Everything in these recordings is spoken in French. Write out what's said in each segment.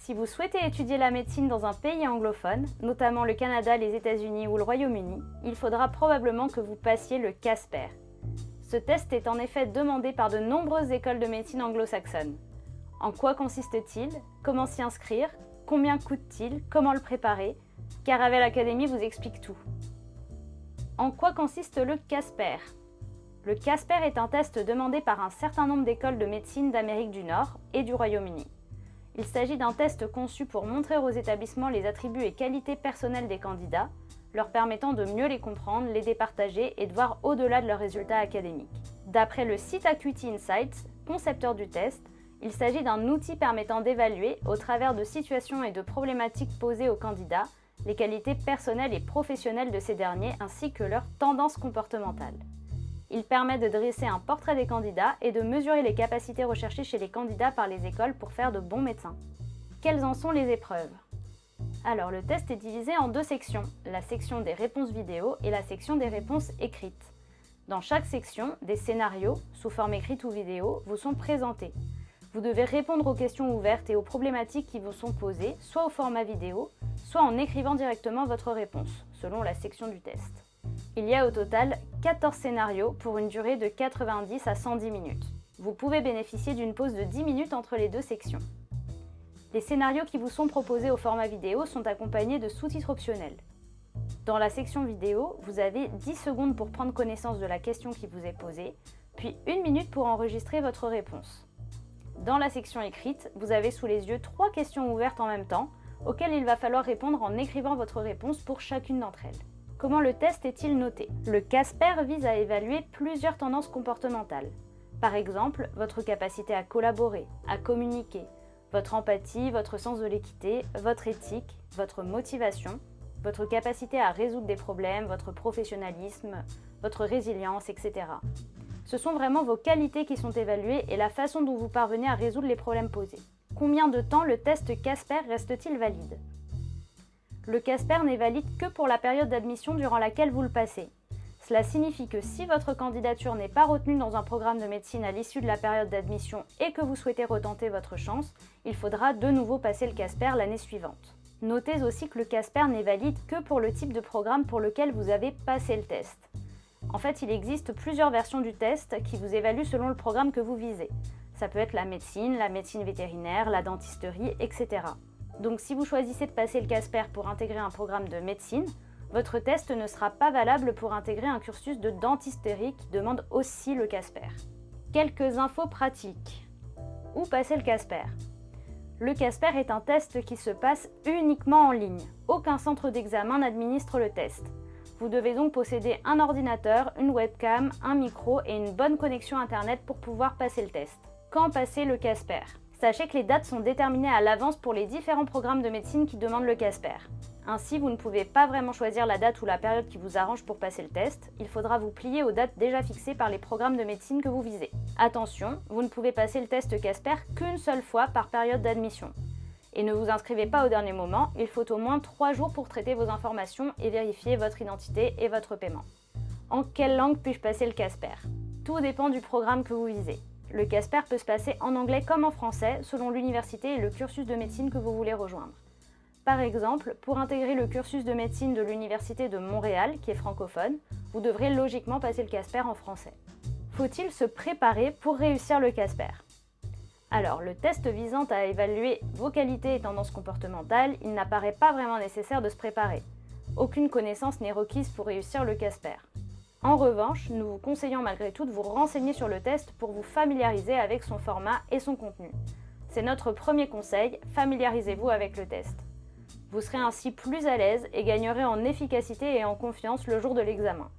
Si vous souhaitez étudier la médecine dans un pays anglophone, notamment le Canada, les États-Unis ou le Royaume-Uni, il faudra probablement que vous passiez le Casper. Ce test est en effet demandé par de nombreuses écoles de médecine anglo-saxonnes. En quoi consiste-t-il? Comment s'y inscrire? Combien coûte-t-il? Comment le préparer? Caravelle Academy vous explique tout. En quoi consiste le Casper? Le Casper est un test demandé par un certain nombre d'écoles de médecine d'Amérique du Nord et du Royaume-Uni. Il s'agit d'un test conçu pour montrer aux établissements les attributs et qualités personnelles des candidats, leur permettant de mieux les comprendre, les départager et de voir au-delà de leurs résultats académiques. D'après le site Acuity Insights, concepteur du test, il s'agit d'un outil permettant d'évaluer, au travers de situations et de problématiques posées aux candidats, les qualités personnelles et professionnelles de ces derniers ainsi que leurs tendances comportementales. Il permet de dresser un portrait des candidats et de mesurer les capacités recherchées chez les candidats par les écoles pour faire de bons médecins. Quelles en sont les épreuves? Alors, le test est divisé en deux sections, la section des réponses vidéo et la section des réponses écrites. Dans chaque section, des scénarios, sous forme écrite ou vidéo, vous sont présentés. Vous devez répondre aux questions ouvertes et aux problématiques qui vous sont posées, soit au format vidéo, soit en écrivant directement votre réponse, selon la section du test. Il y a au total 14 scénarios pour une durée de 90 à 110 minutes. Vous pouvez bénéficier d'une pause de 10 minutes entre les deux sections. Les scénarios qui vous sont proposés au format vidéo sont accompagnés de sous-titres optionnels. Dans la section vidéo, vous avez 10 secondes pour prendre connaissance de la question qui vous est posée, puis 1 minute pour enregistrer votre réponse. Dans la section écrite, vous avez sous les yeux 3 questions ouvertes en même temps, auxquelles il va falloir répondre en écrivant votre réponse pour chacune d'entre elles. Comment le test est-il noté? Le Casper vise à évaluer plusieurs tendances comportementales. Par exemple, votre capacité à collaborer, à communiquer, votre empathie, votre sens de l'équité, votre éthique, votre motivation, votre capacité à résoudre des problèmes, votre professionnalisme, votre résilience, etc. Ce sont vraiment vos qualités qui sont évaluées et la façon dont vous parvenez à résoudre les problèmes posés. Combien de temps le test Casper reste-t-il valide? Le Casper n'est valide que pour la période d'admission durant laquelle vous le passez. Cela signifie que si votre candidature n'est pas retenue dans un programme de médecine à l'issue de la période d'admission et que vous souhaitez retenter votre chance, il faudra de nouveau passer le Casper l'année suivante. Notez aussi que le Casper n'est valide que pour le type de programme pour lequel vous avez passé le test. En fait, il existe plusieurs versions du test qui vous évaluent selon le programme que vous visez. Ça peut être la médecine vétérinaire, la dentisterie, etc. Donc si vous choisissez de passer le Casper pour intégrer un programme de médecine, votre test ne sera pas valable pour intégrer un cursus de dentisterie qui demande aussi le Casper. Quelques infos pratiques. Où passer le Casper? Le Casper est un test qui se passe uniquement en ligne. Aucun centre d'examen n'administre le test. Vous devez donc posséder un ordinateur, une webcam, un micro et une bonne connexion internet pour pouvoir passer le test. Quand passer le Casper? Sachez que les dates sont déterminées à l'avance pour les différents programmes de médecine qui demandent le Casper. Ainsi, vous ne pouvez pas vraiment choisir la date ou la période qui vous arrange pour passer le test. Il faudra vous plier aux dates déjà fixées par les programmes de médecine que vous visez. Attention, vous ne pouvez passer le test Casper qu'une seule fois par période d'admission. Et ne vous inscrivez pas au dernier moment, il faut au moins 3 jours pour traiter vos informations et vérifier votre identité et votre paiement. En quelle langue puis-je passer le Casper? Tout dépend du programme que vous visez. Le Casper peut se passer en anglais comme en français, selon l'université et le cursus de médecine que vous voulez rejoindre. Par exemple, pour intégrer le cursus de médecine de l'Université de Montréal, qui est francophone, vous devrez logiquement passer le Casper en français. Faut-il se préparer pour réussir le Casper? Alors, le test visant à évaluer vos qualités et tendances comportementales, il n'apparaît pas vraiment nécessaire de se préparer. Aucune connaissance n'est requise pour réussir le Casper. En revanche, nous vous conseillons malgré tout de vous renseigner sur le test pour vous familiariser avec son format et son contenu. C'est notre premier conseil, familiarisez-vous avec le test. Vous serez ainsi plus à l'aise et gagnerez en efficacité et en confiance le jour de l'examen.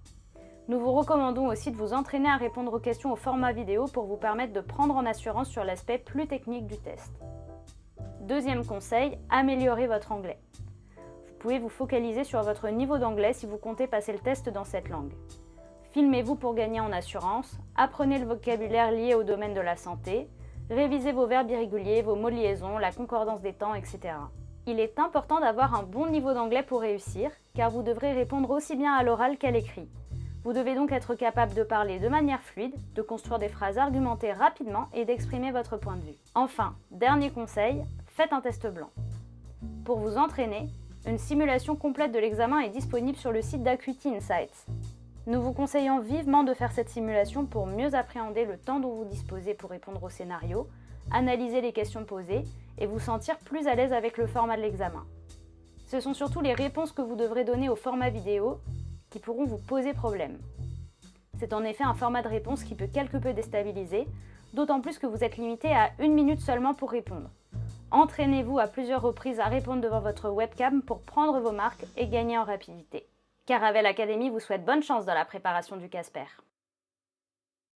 Nous vous recommandons aussi de vous entraîner à répondre aux questions au format vidéo pour vous permettre de prendre en assurance sur l'aspect plus technique du test. Deuxième conseil, améliorez votre anglais. Vous pouvez vous focaliser sur votre niveau d'anglais si vous comptez passer le test dans cette langue. Filmez-vous pour gagner en assurance, apprenez le vocabulaire lié au domaine de la santé, révisez vos verbes irréguliers, vos mots de liaison, la concordance des temps, etc. Il est important d'avoir un bon niveau d'anglais pour réussir, car vous devrez répondre aussi bien à l'oral qu'à l'écrit. Vous devez donc être capable de parler de manière fluide, de construire des phrases argumentées rapidement et d'exprimer votre point de vue. Enfin, dernier conseil, faites un test blanc. Pour vous entraîner, une simulation complète de l'examen est disponible sur le site d'Acuity Insights. Nous vous conseillons vivement de faire cette simulation pour mieux appréhender le temps dont vous disposez pour répondre au scénario, analyser les questions posées et vous sentir plus à l'aise avec le format de l'examen. Ce sont surtout les réponses que vous devrez donner au format vidéo qui pourront vous poser problème. C'est en effet un format de réponse qui peut quelque peu déstabiliser, d'autant plus que vous êtes limité à 1 minute seulement pour répondre. Entraînez-vous à plusieurs reprises à répondre devant votre webcam pour prendre vos marques et gagner en rapidité. Caravelle Academy vous souhaite bonne chance dans la préparation du Casper.